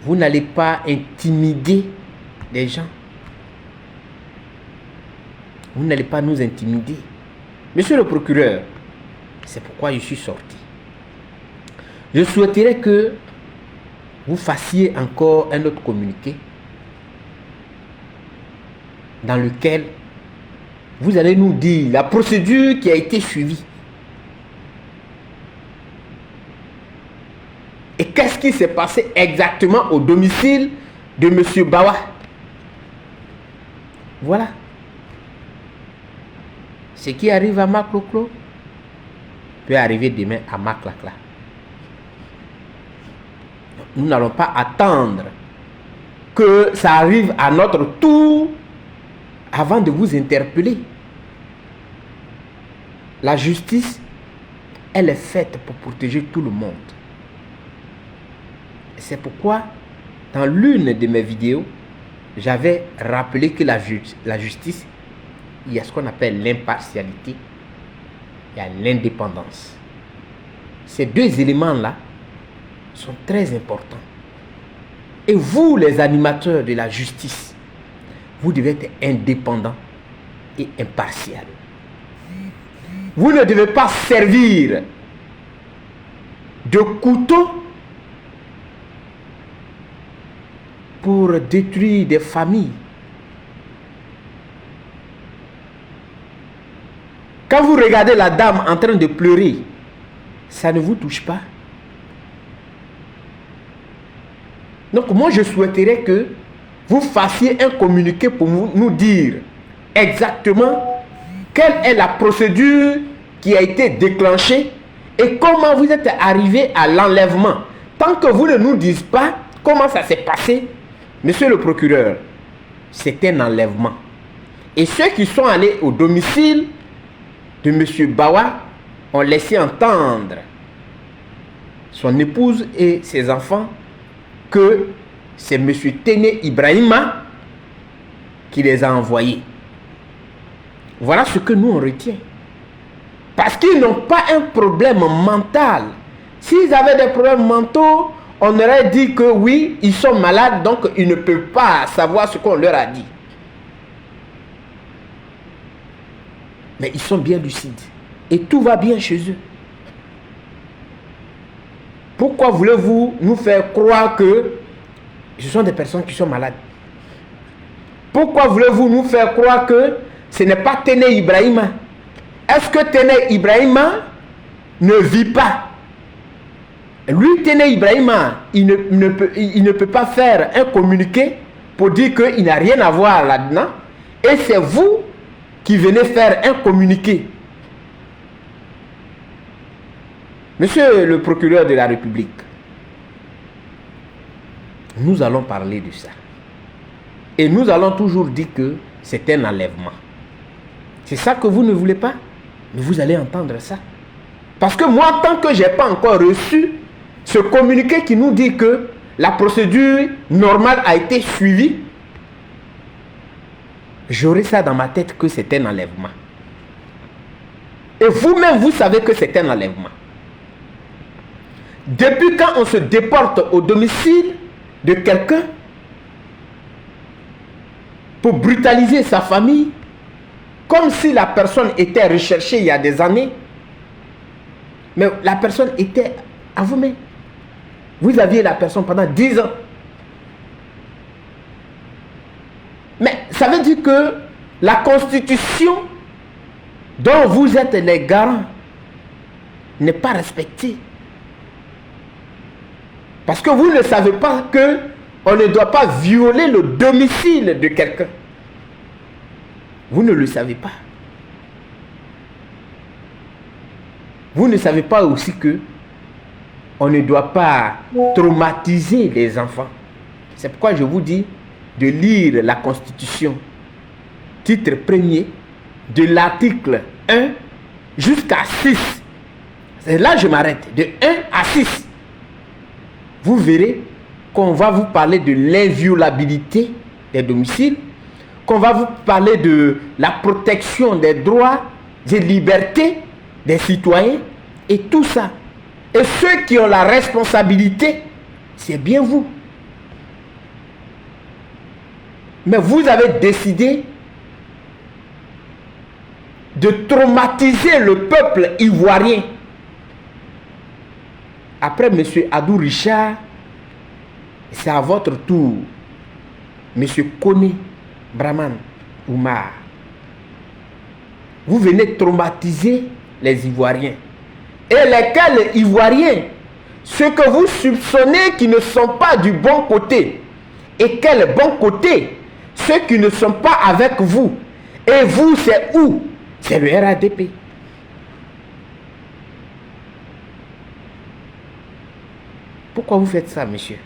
Speaker 1: Vous n'allez pas intimider les gens. Vous n'allez pas nous intimider. Monsieur le procureur, c'est pourquoi je suis sorti. Je souhaiterais que vous fassiez encore un autre communiqué dans lequel vous allez nous dire la procédure qui a été suivie. Et qu'est-ce qui s'est passé exactement au domicile de M. Bawa? Voilà. Ce qui arrive à Makloklo peut arriver demain à Maklakla. Nous n'allons pas attendre que ça arrive à notre tour avant de vous interpeller. La justice, elle est faite pour protéger tout le monde. C'est pourquoi, dans l'une de mes vidéos, j'avais rappelé que la justice, il y a ce qu'on appelle l'impartialité, il y a l'indépendance. Ces deux éléments-là sont très importants. Et vous, les animateurs de la justice, vous devez être indépendants et impartial. Vous ne devez pas servir de couteau pour détruire des familles. Quand vous regardez la dame en train de pleurer, ça ne vous touche pas? Donc moi je souhaiterais que vous fassiez un communiqué pour nous dire exactement quelle est la procédure qui a été déclenchée et comment vous êtes arrivé à l'enlèvement. Tant que vous ne nous dites pas comment ça s'est passé, monsieur le procureur, c'est un enlèvement. Et ceux qui sont allés au domicile de monsieur Bawa ont laissé entendre son épouse et ses enfants que c'est monsieur Téné Ibrahima qui les a envoyés. Voilà ce que nous on retient. Parce qu'ils n'ont pas un problème mental. S'ils avaient des problèmes mentaux, on aurait dit que oui, ils sont malades, donc ils ne peuvent pas savoir ce qu'on leur a dit. Mais ils sont bien lucides. Et tout va bien chez eux. Pourquoi voulez-vous nous faire croire que ce sont des personnes qui sont malades? Pourquoi voulez-vous nous faire croire que ce n'est pas Téné Ibrahima? Est-ce que Téné Ibrahima ne vit pas? Lui, Téné Ibrahima, il ne peut pas faire un communiqué pour dire qu'il n'a rien à voir là-dedans. Et c'est vous qui venez faire un communiqué. Monsieur le procureur de la République, nous allons parler de ça. Et nous allons toujours dire que c'est un enlèvement. C'est ça que vous ne voulez pas? Mais vous allez entendre ça. Parce que moi, tant que je n'ai pas encore reçu ce communiqué qui nous dit que la procédure normale a été suivie, j'aurai ça dans ma tête que c'est un enlèvement. Et vous-même, vous savez que c'est un enlèvement. Depuis quand on se déporte au domicile de quelqu'un pour brutaliser sa famille, comme si la personne était recherchée il y a des années, mais la personne était à vous-même. Vous aviez la personne pendant 10 ans. Mais ça veut dire que la constitution dont vous êtes les garants n'est pas respectée. Parce que vous ne savez pas que on ne doit pas violer le domicile de quelqu'un. Vous ne le savez pas. Vous ne savez pas aussi que on ne doit pas traumatiser les enfants. C'est pourquoi je vous dis de lire la Constitution, titre premier, de l'article 1 jusqu'à 6. Et là, je m'arrête. De 1 à 6. Vous verrez qu'on va vous parler de l'inviolabilité des domiciles, qu'on va vous parler de la protection des droits et libertés des citoyens et tout ça. Et ceux qui ont la responsabilité, c'est bien vous. Mais vous avez décidé de traumatiser le peuple ivoirien. Après M. Adou Richard, c'est à votre tour. M. Kone Brahman Oumar. Vous venez traumatiser les Ivoiriens. Et lesquels Ivoiriens? Ceux que vous soupçonnez qui ne sont pas du bon côté. Et quel bon côté? Ceux qui ne sont pas avec vous. Et vous, c'est où? C'est le RADP. Pourquoi vous faites ça, monsieur?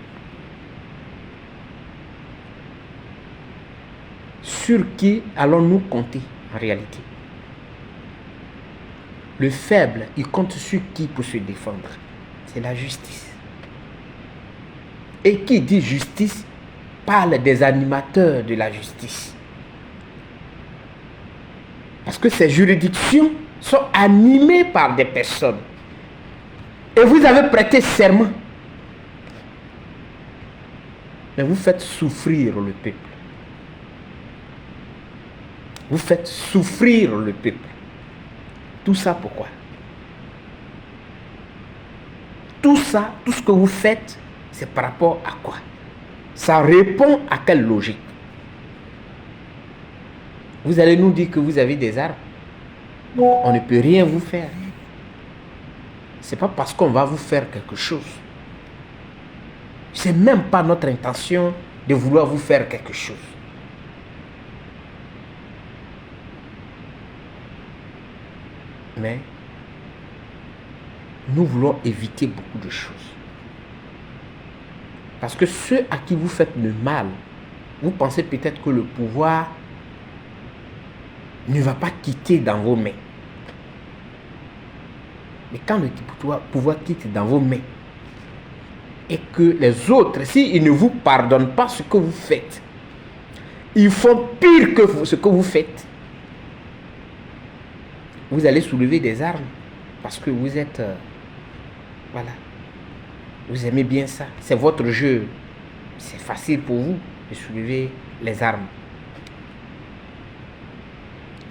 Speaker 1: Sur qui allons-nous compter en réalité? Le faible, il compte sur qui pour se défendre? C'est la justice. Et qui dit justice parle des animateurs de la justice. Parce que ces juridictions sont animées par des personnes. Et vous avez prêté serment mais vous faites souffrir le peuple. Vous faites souffrir le peuple. Tout ça pourquoi? Tout ça, tout ce que vous faites, c'est par rapport à quoi? Ça répond à quelle logique? Vous allez nous dire que vous avez des armes. On ne peut rien vous faire. C'est pas parce qu'on va vous faire quelque chose. C'est même pas notre intention de vouloir vous faire quelque chose. Mais nous voulons éviter beaucoup de choses. Parce que ceux à qui vous faites le mal, vous pensez peut-être que le pouvoir ne va pas quitter dans vos mains. Mais quand le pouvoir quitte dans vos mains, et que les autres, s'ils ne vous pardonnent pas ce que vous faites, ils font pire que ce que vous faites, vous allez soulever des armes parce que vous êtes... voilà. Vous aimez bien ça. C'est votre jeu. C'est facile pour vous de soulever les armes.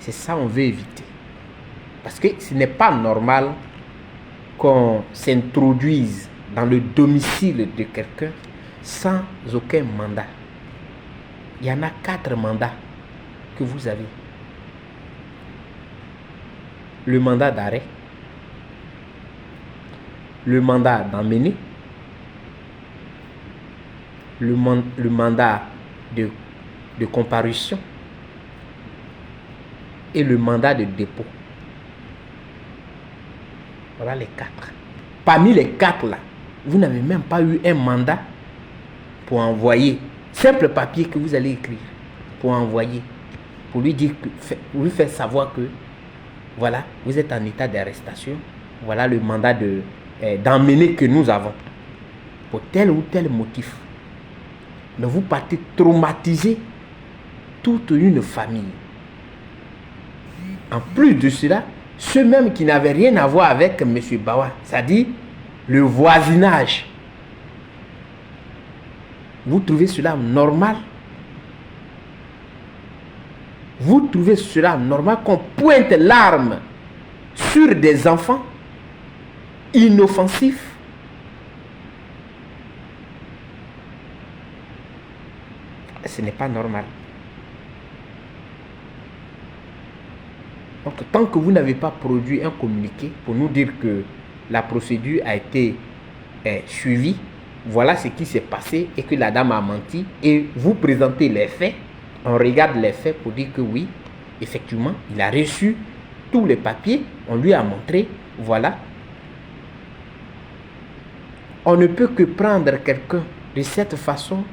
Speaker 1: C'est ça qu'on veut éviter. Parce que ce n'est pas normal qu'on s'introduise dans le domicile de quelqu'un sans aucun mandat. Il y en a 4 mandats que vous avez. Le mandat d'arrêt, le mandat d'emmener, le mandat de comparution et le mandat de dépôt. Voilà les 4. Parmi les 4 là, vous n'avez même pas eu un mandat pour envoyer. Simple papier que vous allez écrire pour envoyer. Pour lui dire pour lui faire savoir que voilà, vous êtes en état d'arrestation. Voilà le mandat d'emmener que nous avons. Pour tel ou tel motif. Mais vous partez traumatiser toute une famille. En plus de cela, ceux même qui n'avaient rien à voir avec M. Bawa, c'est-à-dire le voisinage. Vous trouvez cela normal? Vous trouvez cela normal qu'on pointe l'arme sur des enfants inoffensifs? Ce n'est pas normal. Donc, tant que vous n'avez pas produit un communiqué pour nous dire que la procédure a été suivie, voilà ce qui s'est passé et que la dame a menti, et vous présentez les faits, on regarde les faits pour dire que oui, effectivement, il a reçu tous les papiers, on lui a montré, voilà. On ne peut que prendre quelqu'un de cette façon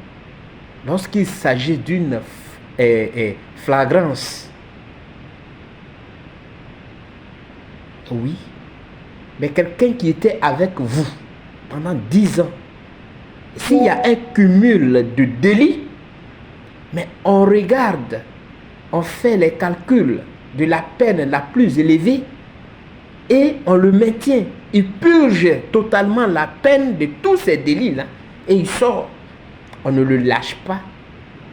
Speaker 1: lorsqu'il s'agit d'une flagrance. Oui, mais quelqu'un qui était avec vous pendant 10 ans, s'il y a un cumul de délits, mais on regarde, on fait les calculs de la peine la plus élevée et on le maintient. Il purge totalement la peine de tous ces délits-là et il sort. On ne le lâche pas,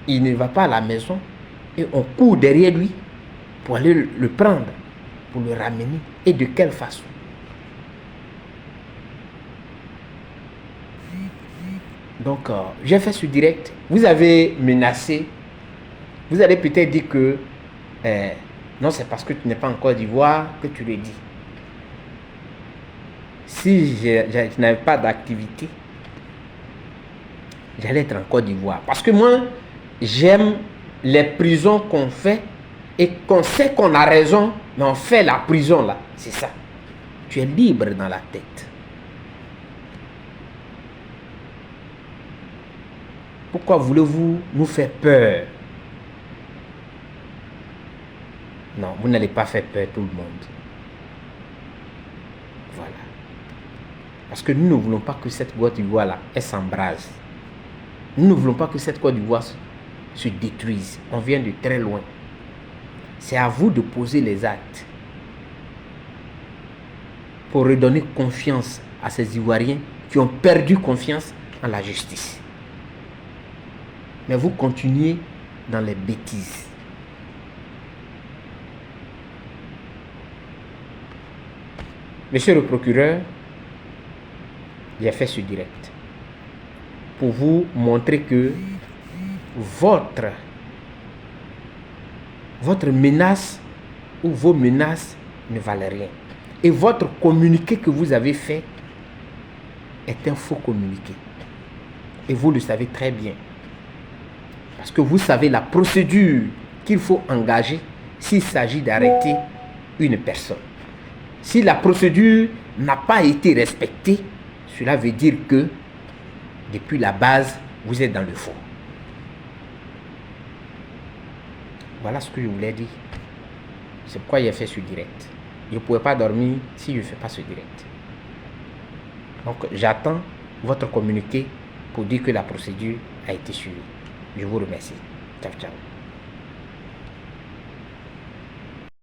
Speaker 1: il ne va pas à la maison et on court derrière lui pour aller le prendre, pour le ramener. Et de quelle façon? Donc, j'ai fait ce direct. Vous avez menacé. Vous allez peut-être dire que non, c'est parce que tu n'es pas en Côte d'Ivoire que tu le dis. Si je n'avais pas d'activité, j'allais être en Côte d'Ivoire. Parce que moi, j'aime les prisons qu'on fait et qu'on sait qu'on a raison, mais on fait la prison là. C'est ça. Tu es libre dans la tête. Pourquoi voulez-vous nous faire peur? Non, vous n'allez pas faire peur tout le monde. Voilà. Parce que nous ne voulons pas que cette Côte d'Ivoire là, elle s'embrase. Nous ne voulons pas que cette Côte d'Ivoire se détruise. On vient de très loin. C'est à vous de poser les actes pour redonner confiance à ces Ivoiriens qui ont perdu confiance en la justice. Mais vous continuez dans les bêtises. Monsieur le procureur, j'ai fait ce direct pour vous montrer que votre menace ou vos menaces ne valent rien. Et votre communiqué que vous avez fait est un faux communiqué. Et vous le savez très bien. Parce que vous savez la procédure qu'il faut engager s'il s'agit d'arrêter une personne. Si la procédure n'a pas été respectée, cela veut dire que depuis la base, vous êtes dans le faux. Voilà ce que je voulais dire. C'est pourquoi j'ai fait ce direct. Je ne pouvais pas dormir si je ne fais pas ce direct. Donc j'attends votre communiqué pour dire que la procédure a été suivie. Je vous remercie. Ciao, ciao.